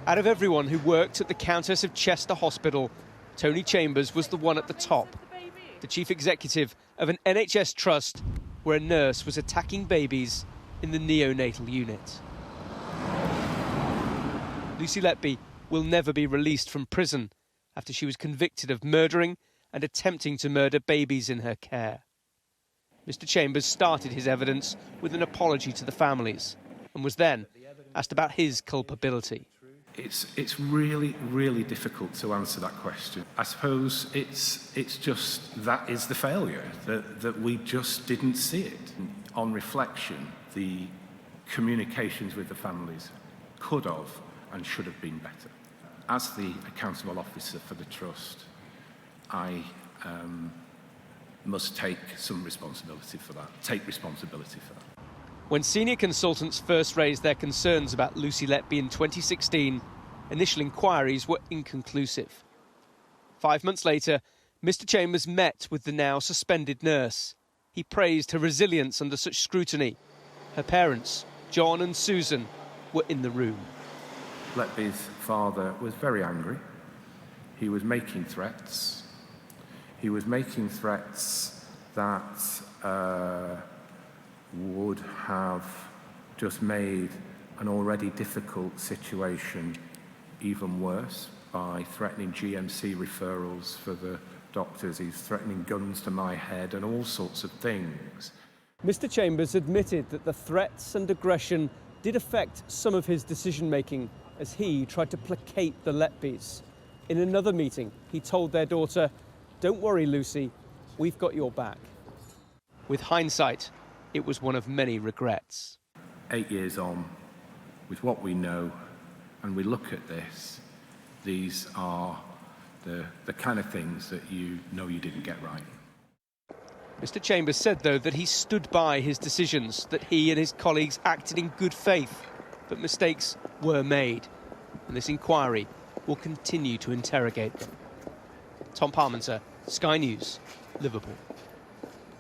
Out of everyone who worked at the Countess of Chester Hospital, Tony Chambers was the one at the top, the chief executive of an NHS trust where a nurse was attacking babies in the neonatal unit. Lucy Letby will never be released from prison after she was convicted of murdering and attempting to murder babies in her care. Mr Chambers started his evidence with an apology to the families and was then asked about his culpability. It's really, really difficult to answer that question. I suppose it's just that is the failure, that we just didn't see it. On reflection, the communications with the families could have and should have been better. As the accountable officer for the trust, I must take some responsibility for that, When senior consultants first raised their concerns about Lucy Letby in 2016, initial inquiries were inconclusive. 5 months later, Mr Chambers met with the now suspended nurse. He praised her resilience under such scrutiny. Her parents, John and Susan, were in the room. Letby's father was very angry. He was making threats. He was making threats that would have just made an already difficult situation even worse by threatening GMC referrals for the doctors. He's threatening guns to my head and all sorts of things. Mr Chambers admitted that the threats and aggression did affect some of his decision-making as he tried to placate the Letbys. In another meeting, he told their daughter, "Don't worry, Lucy, we've got your back." With hindsight, it was one of many regrets. 8 years on, with what we know, and we look at this, these are the kind of things that you know you didn't get right. Mr Chambers said, though, that he stood by his decisions, that he and his colleagues acted in good faith, but mistakes were made, and this inquiry will continue to interrogate them. Tom Parmenter, Sky News, Liverpool.